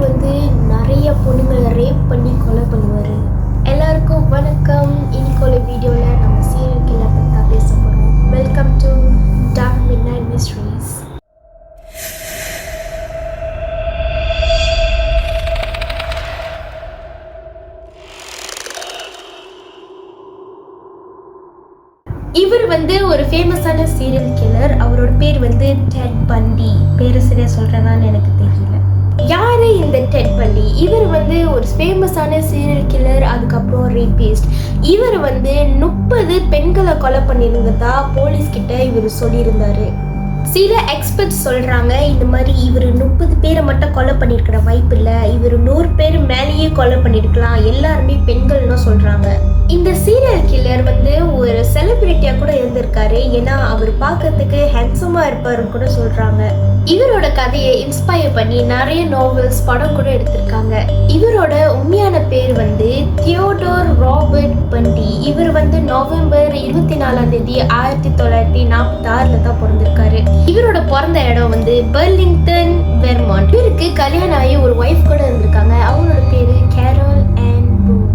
வந்து நிறைய பொண்ணுங்களை ரேப் பண்ணி கொலை பண்ணுவார். எல்லாருக்கும் வணக்கம். இன்னைக்கு ஒரு வீடியோவில் நம்ம சீரியல் கில்லர் பற்றி தான் பேச போகிறோம். Welcome to dark midnight mysteries. இவர் வந்து ஒரு ஃபேமஸான சீரியல் கில்லர். அவரோட பேர் வந்து டெட் பண்டி. பேர் சரியாக சொல்கிறதான்னு எனக்கு தெரியல. யார் இந்த டெட் பண்டி? இவர் வந்து ஒரு ஃபேமஸான சீரியல் கில்லர், அதுக்கப்புறம் ரேபிஸ்ட். இவர் வந்து 30 பெண்களை கொலை பண்ணியிருந்ததா போலீஸ்கிட்ட இவர் சொல்லியிருந்தாரு. சில எக்ஸ்பர்ட்ஸ் சொல்கிறாங்க இந்த மாதிரி இவர் 30 பேரை மட்டும் கொலை பண்ணியிருக்கிற வாய்ப்பு இல்லை, இவர் 100 பேர் மேலேயே கொலை பண்ணியிருக்கலாம், எல்லாருமே பெண்கள்னு சொல்கிறாங்க. இந்த சீரியல் கில்லர் வந்து ஒரு செலிபிரிட்டியாக கூட இருந்திருக்காரு. ஏன்னா அவர் பார்க்கறதுக்கு ஹேண்ட்ஸமாக இருப்பாருன்னு கூட சொல்கிறாங்க. இவரோட கதையை இன்ஸ்பயர் பண்ணி நிறைய நாவல்ஸ், படம் கூட எடுத்திருக்காங்க. இவரோட உண்மையான பேர் வந்து தியோடோர் ராபர்ட் பண்டி. இவர் வந்து நவம்பர் 24 1946 தான் பிறந்திருக்காரு. இவரோட பிறந்த இடம் வந்து பர்லிங்டன், வெர்மாண்ட். இவருக்கு கல்யாணம் ஆகி ஒரு ஒய்ஃப் கூட இருந்திருக்காங்க. அவங்களோட பேரு கேரல் அண்ட் பூன்.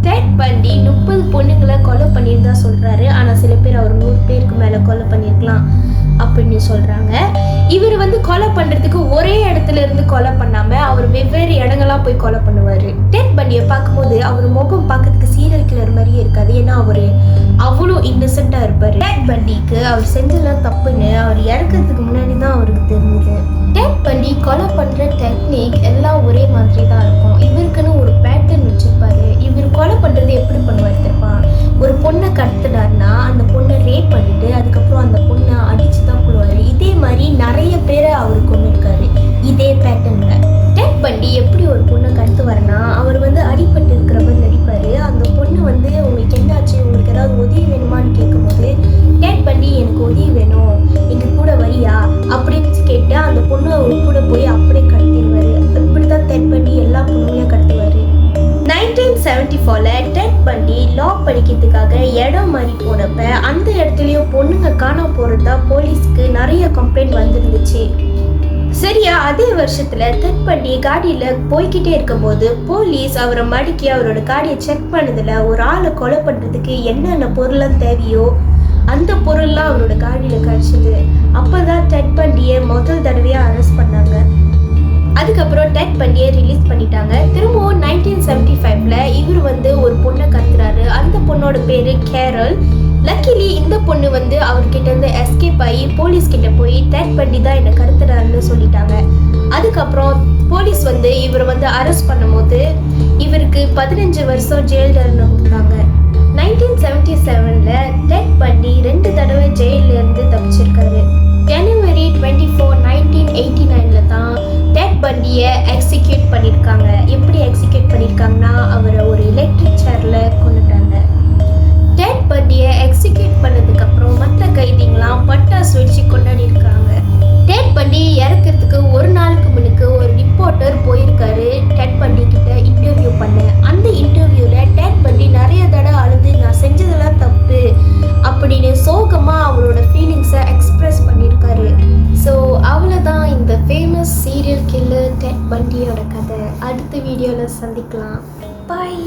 டெட் பண்டி 30 பொண்ணுங்களை கொலை பண்ணியிருந்தா சொல்றாரு. ஆனால் சில பேர் அவர் 100 பேருக்கு மேலே கொலை பண்ணியிருக்கலாம் அப்படின்னு சொல்றாங்க. இவர் வந்து கொலை பண்றதுக்கு ஒரே இடத்துல இருந்து கொலை பண்ணாம அவர் வெவ்வேறு இடங்களா போய் கொலை பண்ணுவாரு. டெட் பண்டியை பார்க்கும்போது அவர் முகம் பார்க்கறதுக்கு சீரியல் கில்லர் மாதிரியே இருக்காது. ஏன்னா அவரு அவ்வளோ இன்னசென்ட்டா இருப்பாரு. டெட் பண்டிக்கு அவர் செஞ்செல்லாம் தப்புன்னு அவர் இறக்கிறதுக்கு முன்னாடி தான் அவருக்கு தெரிஞ்சது. டெட் பண்டி கொலை பண்ற டெக்னிக் எல்லாம் ஒரே மாதிரி தான் இருக்கும். இவருக்குன்னு ஒரு பேட்டர்ன் வச்சிருப்பாரு. இவர் கொலை பண்றது எப்படி பண்ணுவாரு தெரியுமா? ஒரு பொண்ணை கடத்தினார்னா அந்த பொண்ணை ரேப் பண்ணிட்டு அதுக்கப்புறம் அந்த பொண்ணை அடிச்சு தான் கொள்வாரு. இதே மாதிரி நிறைய பேரை அவர் கொண்டிருக்காரு இதே பேட்டர்ன்ல. டெட் பண்டி எப்படி ஒரு பொண்ணை கடத்துவாருன்னா, அவர் வந்து அடிபட்டு இருக்கிற மாதிரி நடிப்பாரு. அந்த பொண்ணு வந்து உங்களுக்கு என்னாச்சு, உங்களுக்கு ஏதாவது உதவி வேணுமான்னு கேட்கும்போது டெட் பண்டி எனக்கு உதவி வேணும், எங்க கூட வரியா அப்படின்னு கேட்டு அந்த பொண்ணு அவர் கூட போய் அப்படியே கடத்திடுவாரு. இப்படிதான் டெட் பண்டி எல்லா பொண்ணுங்களையும் கடத்துவாரு. 1974 டெட் பண்டி லா படிக்கிறதுக்காக இடம் மாறி போனப்ப அந்த இடத்துலயும் பொண்ணுங்க காணாம போறதா போலீஸ்க்கு நிறைய கம்ப்ளைண்ட் வந்துருந்துச்சு. சரியா அதே வருஷத்துல டெட் பண்டி காடியில போய்கிட்டே இருக்கும்போது போலீஸ் அவரை மடக்கி அவரோட காடியை செக் பண்ணதுல ஒரு ஆளை கொலை பண்றதுக்கு என்னென்ன பொருள்லாம் தேவையோ அந்த பொருள்லாம் அவரோட காடியில கிடைச்சது. அப்பதான் டெட் பண்டியை முதல் தடவையா அரெஸ்ட் பண்ணாங்க. அதுக்கப்புறம் டெட் பண்டியை ரிலீஸ் பண்ணிட்டாங்க. திரும்பவும் 1975 இவர் வந்து ஒரு பொண்ணை கடத்துறாரு. அந்த பொண்ணோட பேரு கேரல். லக்கிலி இந்த பொண்ணு வந்து அவர்கிட்ட இருந்து எஸ்கேப் ஆகி போலீஸ் கிட்ட போய் டெட் பண்டி தான் என்னை கடத்துறாருன்னு சொல்லிட்டாங்க. அதுக்கப்புறம் போலீஸ் வந்து இவர் வந்து அரெஸ்ட் பண்ணும்போது இவருக்கு 15 வருஷம் ஜெயில் தண்டனை கொடுத்தாங்க. 1977 டெட் பண்டி 2 தடவை ஜெயில இருந்து தப்பிச்சிருக்காரு. ஜனவரி 24, 1989 தான் டெட் பண்டியை எக்ஸிக்யூட் பண்ணியிருக்காங்க. எப்படி எக்ஸிக்யூட் பண்ணியிருக்காங்கன்னா அவரை ஒரு எலக்ட்ரிக் சேர்ல கொண்டுட்டாங்க. டெட் பண்டியை எக்ஸிக்யூட் பண்ணதுக்கு அப்புறம் மற்ற கைதிங்களாம் பட்டாசு வெடிச்சு கொண்டாடி இருக்காங்க. டெட் பண்டி இறக்கிறதுக்கு ஒரு நாளுக்கு முன்னுக்கு ஒரு ரிப்போர்ட்டர் போயிருக்காரு டெட் பண்டி கிட்ட இன்டர்வியூ பண்ண. அந்த இன்டர்வியூல டெட் பண்டி நிறைய தடவை அழுது நான் செஞ்சதெல்லாம் தப்பு அப்படின்னு சோகமா அவரோட ஃபீலிங்ஸை எக்ஸ்பிரஸ் பண்ணியிருக்காரு. ஸோ அவ்வளோதான் இந்த ஃபேமஸ் சீரியல் கில்லர் டெட் பண்டியோட கதை. அடுத்த வீடியோவில் சந்திக்கலாம். பாய்.